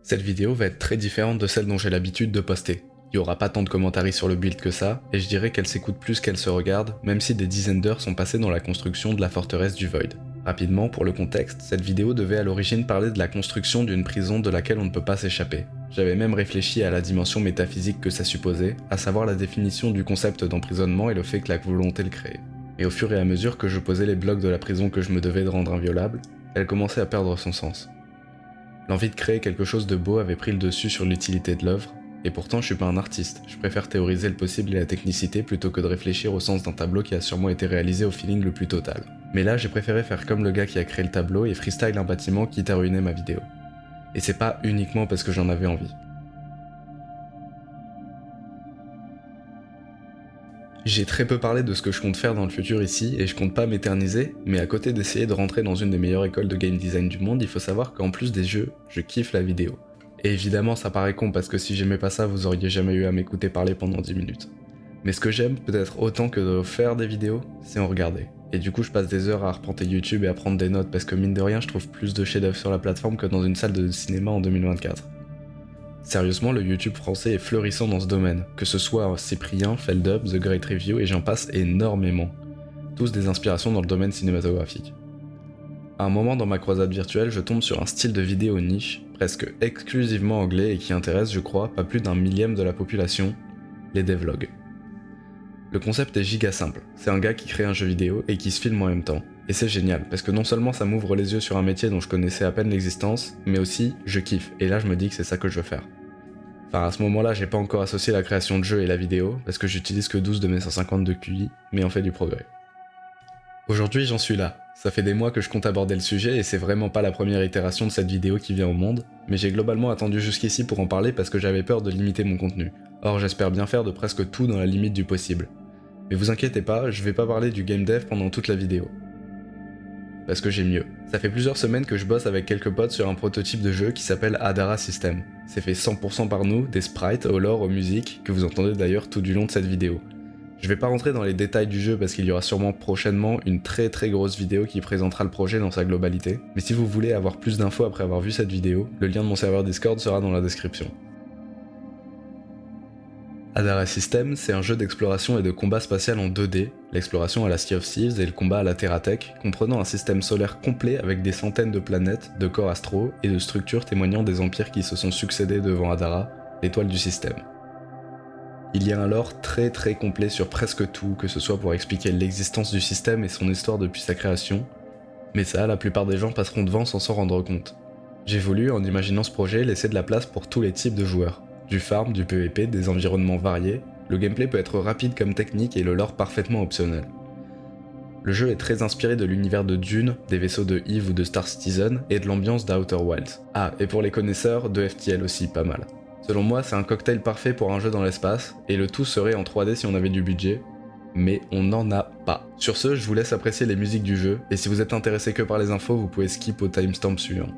Cette vidéo va être très différente de celle dont j'ai l'habitude de poster. Il n'y aura pas tant de commentaires sur le build que ça, et je dirais qu'elle s'écoute plus qu'elle se regarde, même si des dizaines d'heures sont passées dans la construction de la forteresse du Void. Rapidement, pour le contexte, cette vidéo devait à l'origine parler de la construction d'une prison de laquelle on ne peut pas s'échapper. J'avais même réfléchi à la dimension métaphysique que ça supposait, à savoir la définition du concept d'emprisonnement et le fait que la volonté le créait. Et au fur et à mesure que je posais les blocs de la prison que je me devais de rendre inviolable, elle commençait à perdre son sens. L'envie de créer quelque chose de beau avait pris le dessus sur l'utilité de l'œuvre, et pourtant je suis pas un artiste, je préfère théoriser le possible et la technicité plutôt que de réfléchir au sens d'un tableau qui a sûrement été réalisé au feeling le plus total. Mais là j'ai préféré faire comme le gars qui a créé le tableau et freestyle un bâtiment quitte à ruiner ma vidéo. Et c'est pas uniquement parce que j'en avais envie. J'ai très peu parlé de ce que je compte faire dans le futur ici, et je compte pas m'éterniser, mais à côté d'essayer de rentrer dans une des meilleures écoles de game design du monde, il faut savoir qu'en plus des jeux, je kiffe la vidéo. Et évidemment ça paraît con parce que si j'aimais pas ça, vous auriez jamais eu à m'écouter parler pendant 10 minutes. Mais ce que j'aime, peut-être autant que de faire des vidéos, c'est en regarder. Et du coup je passe des heures à arpenter YouTube et à prendre des notes parce que mine de rien je trouve plus de chefs-d'œuvre sur la plateforme que dans une salle de cinéma en 2024. Sérieusement, le YouTube français est fleurissant dans ce domaine, que ce soit Cyprien, Feldub, The Great Review et j'en passe énormément. Tous des inspirations dans le domaine cinématographique. À un moment dans ma croisade virtuelle, je tombe sur un style de vidéo niche, presque exclusivement anglais et qui intéresse, je crois, pas plus d'un millième de la population, les devlogs. Le concept est giga simple, c'est un gars qui crée un jeu vidéo et qui se filme en même temps. Et c'est génial, parce que non seulement ça m'ouvre les yeux sur un métier dont je connaissais à peine l'existence, mais aussi je kiffe, et là je me dis que c'est ça que je veux faire. Enfin, à ce moment-là, j'ai pas encore associé la création de jeux et la vidéo, parce que j'utilise que 12 de mes 150 de QI, mais on fait du progrès. Aujourd'hui, j'en suis là. Ça fait des mois que je compte aborder le sujet et c'est vraiment pas la première itération de cette vidéo qui vient au monde, mais j'ai globalement attendu jusqu'ici pour en parler parce que j'avais peur de limiter mon contenu. Or, j'espère bien faire de presque tout dans la limite du possible. Mais vous inquiétez pas, je vais pas parler du game dev pendant toute la vidéo. Parce que j'ai mieux. Ça fait plusieurs semaines que je bosse avec quelques potes sur un prototype de jeu qui s'appelle Adara System. C'est fait 100% par nous, des sprites, au lore, aux musiques, que vous entendez d'ailleurs tout du long de cette vidéo. Je vais pas rentrer dans les détails du jeu parce qu'il y aura sûrement prochainement une très grosse vidéo qui présentera le projet dans sa globalité, mais si vous voulez avoir plus d'infos après avoir vu cette vidéo, le lien de mon serveur Discord sera dans la description. Adara System, c'est un jeu d'exploration et de combat spatial en 2D, l'exploration à la Sea of Thieves et le combat à la Terratech, comprenant un système solaire complet avec des centaines de planètes, de corps astraux et de structures témoignant des empires qui se sont succédés devant Adara, l'étoile du système. Il y a un lore très complet sur presque tout, que ce soit pour expliquer l'existence du système et son histoire depuis sa création, mais ça, la plupart des gens passeront devant sans s'en rendre compte. J'ai voulu, en imaginant ce projet, laisser de la place pour tous les types de joueurs. Du farm, du PvP, des environnements variés, le gameplay peut être rapide comme technique et le lore parfaitement optionnel. Le jeu est très inspiré de l'univers de Dune, des vaisseaux de Eve ou de Star Citizen, et de l'ambiance d'Outer Wilds. Ah, et pour les connaisseurs, de FTL aussi, pas mal. Selon moi, c'est un cocktail parfait pour un jeu dans l'espace, et le tout serait en 3D si on avait du budget, mais on n'en a pas. Sur ce, je vous laisse apprécier les musiques du jeu, et si vous êtes intéressé que par les infos, vous pouvez skip au timestamp suivant.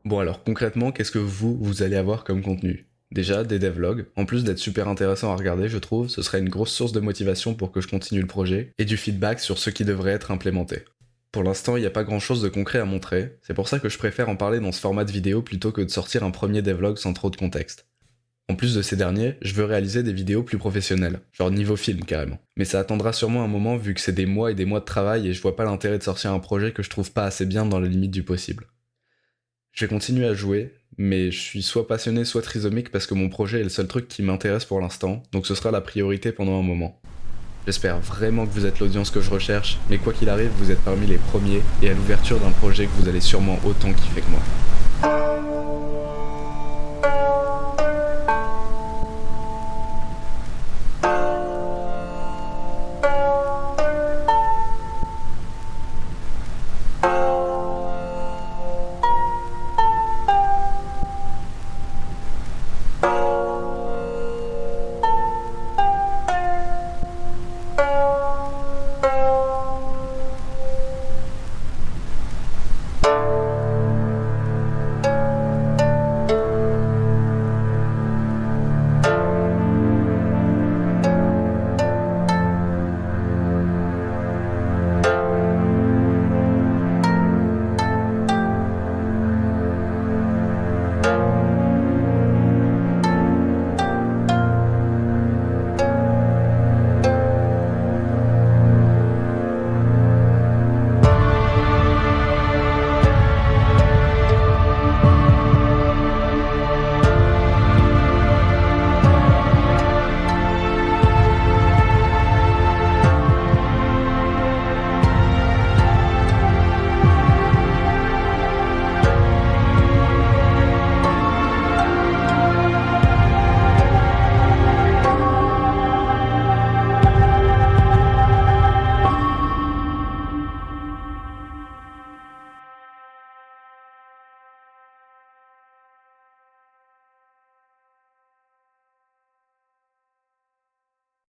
Bon alors concrètement, qu'est-ce que vous allez avoir comme contenu? Déjà, des devlogs, en plus d'être super intéressant à regarder je trouve, ce serait une grosse source de motivation pour que je continue le projet, et du feedback sur ce qui devrait être implémenté. Pour l'instant, il n'y a pas grand chose de concret à montrer, c'est pour ça que je préfère en parler dans ce format de vidéo plutôt que de sortir un premier devlog sans trop de contexte. En plus de ces derniers, je veux réaliser des vidéos plus professionnelles, genre niveau film carrément. Mais ça attendra sûrement un moment vu que c'est des mois et des mois de travail et je vois pas l'intérêt de sortir un projet que je trouve pas assez bien dans les limites du possible. Je vais continuer à jouer, mais je suis soit passionné soit trisomique parce que mon projet est le seul truc qui m'intéresse pour l'instant, donc ce sera la priorité pendant un moment. J'espère vraiment que vous êtes l'audience que je recherche, mais quoi qu'il arrive, vous êtes parmi les premiers et à l'ouverture d'un projet que vous allez sûrement autant kiffer que moi.